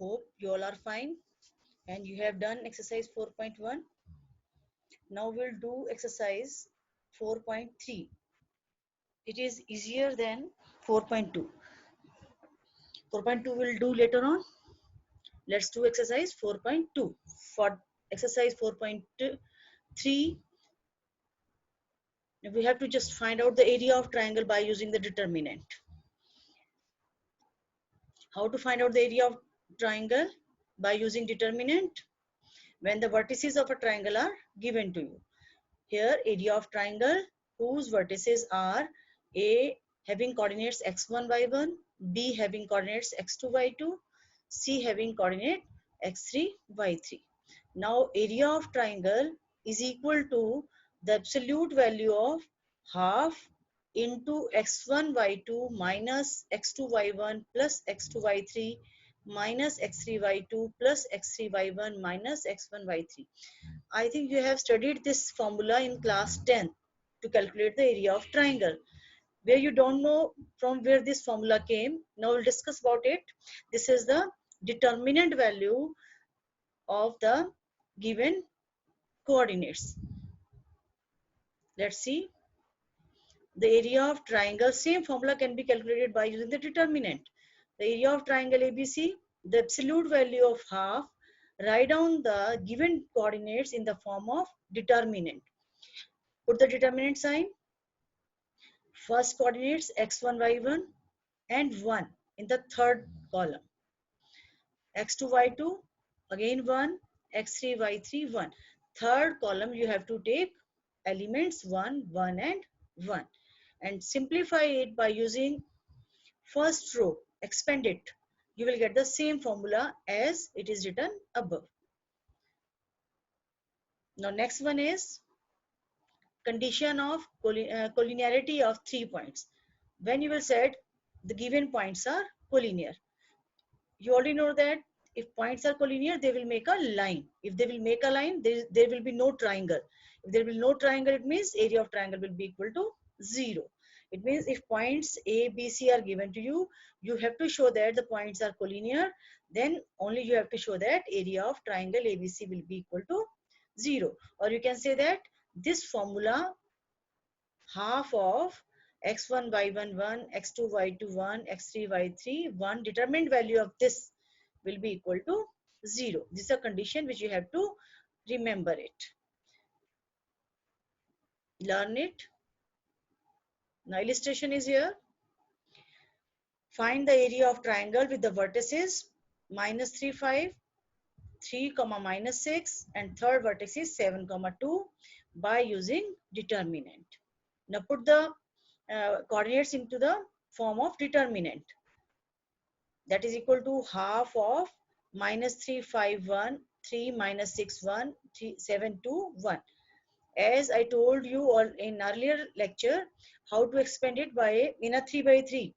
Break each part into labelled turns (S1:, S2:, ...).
S1: Hope you all are fine and you have done exercise 4.1. Now we'll do exercise 4.3. It is easier than 4.2. 4.2 we'll do later on. Let's do exercise 4.2. For exercise 4.3, we have to just find out the area of triangle by using the determinant. How to find out the area of triangle? By using determinant when the vertices of a triangle are given to you. Here, area of triangle whose vertices are A having coordinates x1, y1, B having coordinates x2, y2, C having coordinate x3, y3. Now, area of triangle is equal to the absolute value of half into x1, y2 minus x2, y1 plus x2, y3 minus x3, y2 plus x3, y1 minus x1, y3. I think you have studied this formula in class 10 to calculate the area of triangle. Where you don't know from where this formula came, now we'll discuss about it. This is the determinant value of the given coordinates. Let's see. The area of triangle, same formula can be calculated by using the determinant. The area of triangle ABC, the absolute value of half, write down the given coordinates in the form of determinant. Put the determinant sign. First coordinates x1, y1 and 1 in the third column. x2, y2 again 1, x3, y3 1. Third column you have to take elements 1, 1 and 1 and simplify it by using first row, expand it. You will get the same formula as it is written above. Now next one is condition of collinearity of 3 points. When you will set the given points are collinear. You already know that if points are collinear, they will make a line. If they will make a line, there will be no triangle. If there will be no triangle, it means area of triangle will be equal to 0. It means if points A, B, C are given to you, you have to show that the points are collinear. Then only you have to show that area of triangle ABC will be equal to 0. Or you can say that this formula, half of x1, y1, 1, x2, y2, 1, x3, y3, 1, determined value of this will be equal to 0. This is a condition which you have to remember it. Learn it. Now illustration is here. Find the area of triangle with the vertices minus 3, 5, 3, minus 6 and third vertex is 7, 2 by using determinant. Now put the coordinates into the form of determinant. That is equal to half of minus 3, 5, 1, 3, minus 6, 1, 3, 7, 2, 1. As I told you all in earlier lecture, how to expand it by in a 3 by 3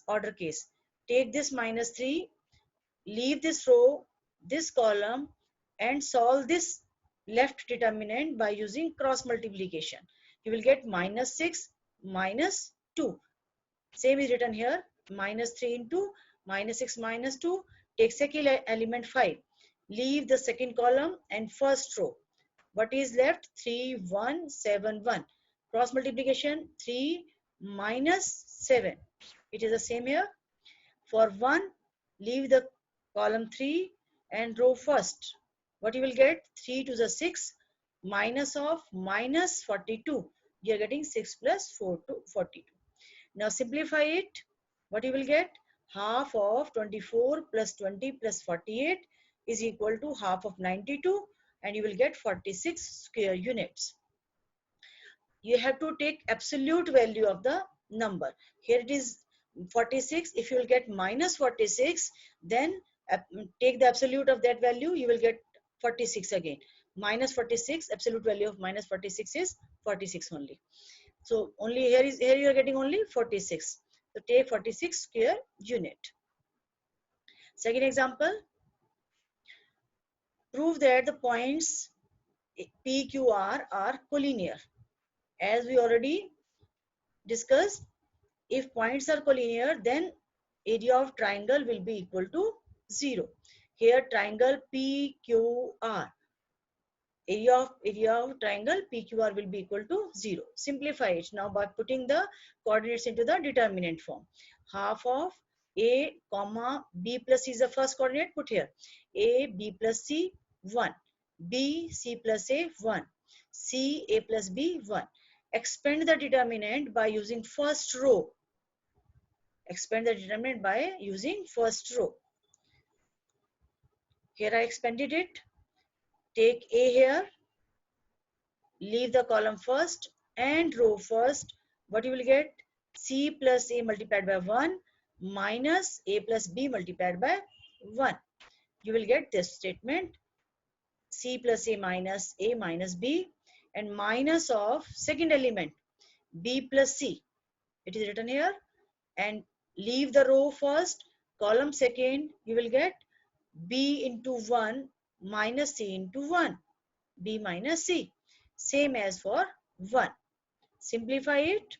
S1: order case. Take this minus 3, leave this row, this column and solve this left determinant by using cross multiplication. You will get minus 6 minus 2. Same is written here, minus 3 into minus 6 minus 2. Take second element 5. Leave the second column and first row. What is left? 3, 1, 7, 1. Cross multiplication 3 minus 7. It is the same here. For 1, leave the column 3 and row first. What you will get? 3 to the 6 minus of minus 42. You are getting 6 plus 4 to 42. Now simplify it. What you will get? Half of 24 plus 20 plus 48 is equal to half of 92 and you will get 46 square units. You have to take absolute value of the number. Here it is 46. If you will get minus 46, then take the absolute of that value, you will get 46 again. Minus 46, absolute value of minus 46 is 46 only. So only here you are getting only 46. So take 46 square unit. Second example, prove that the points PQR are collinear. As we already discussed, if points are collinear, then area of triangle will be equal to 0. Here triangle PQR. Area of triangle PQR will be equal to 0. Simplify it now by putting the coordinates into the determinant form. Half of A comma B plus C is the first coordinate. Put here A B plus C 1, B C plus A 1, C A plus B 1. Expand the determinant by using first row. Expand the determinant by using first row. Here I expanded it. Take A here, leave the column first and row first. What you will get? C plus A multiplied by 1 minus A plus B multiplied by 1. You will get this statement, C plus A minus B, and minus of second element B plus C. It is written here, and leave the row first, column second. You will get B into 1 minus C into 1, B minus C, same as for 1. Simplify it.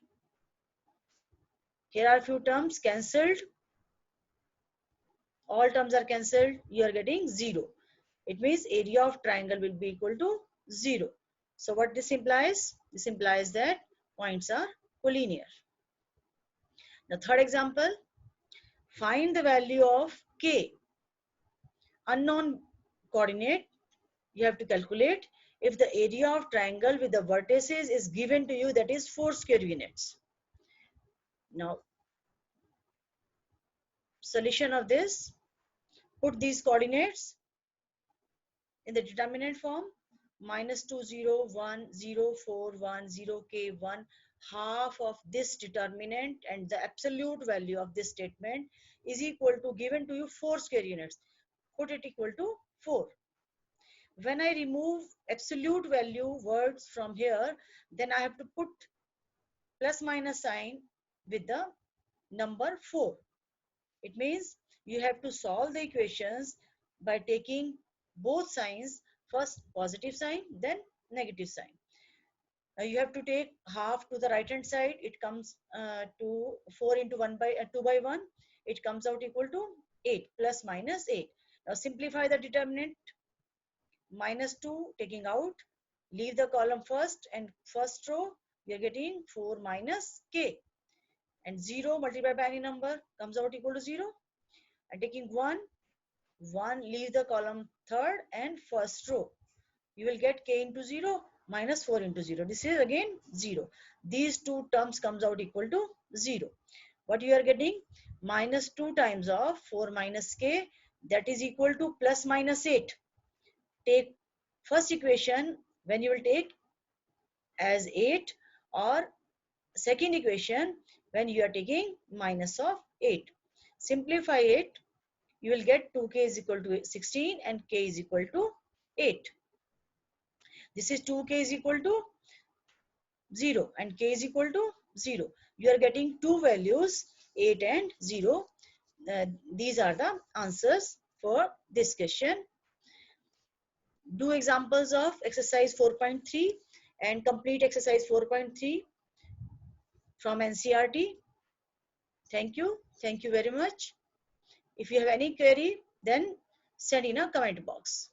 S1: Here are few terms cancelled. All terms are cancelled. You are getting 0. It means area of triangle will be equal to 0. So what this implies? This implies that points are collinear. The third example, find the value of K. Unknown coordinate you have to calculate if the area of triangle with the vertices is given to you, that is 4 square units. Now, solution of this, put these coordinates in the determinant form, minus 2 0 1 0 4 1 0 K 1, half of this determinant and the absolute value of this statement is equal to, given to you 4 square units, put it equal to 4. When I remove absolute value words from here, then I have to put plus minus sign with the number 4. It means you have to solve the equations by taking both signs, first positive sign, then negative sign. Now you have to take half to the right hand side. It comes to 4 into 2 by 1. It comes out equal to 8 plus minus 8. Now simplify the determinant. Minus 2 taking out, leave the column first and first row we are getting 4 minus K, and 0 multiplied by any number comes out equal to 0, and taking 1, leave the column third and first row, you will get K into 0 minus 4 into 0. This is again 0. These two terms comes out equal to 0. What you are getting? Minus 2 times of 4 minus K, that is equal to plus minus 8. Take first equation when you will take as 8, or second equation when you are taking minus of 8. Simplify it. You will get 2K is equal to 16 and K is equal to 8. This is 2K is equal to 0 and K is equal to 0. You are getting two values, 8 and 0. These are the answers for this question. Do examples of exercise 4.3 and complete exercise 4.3 from NCERT. Thank you. Thank you very much. If you have any query, then send in a comment box.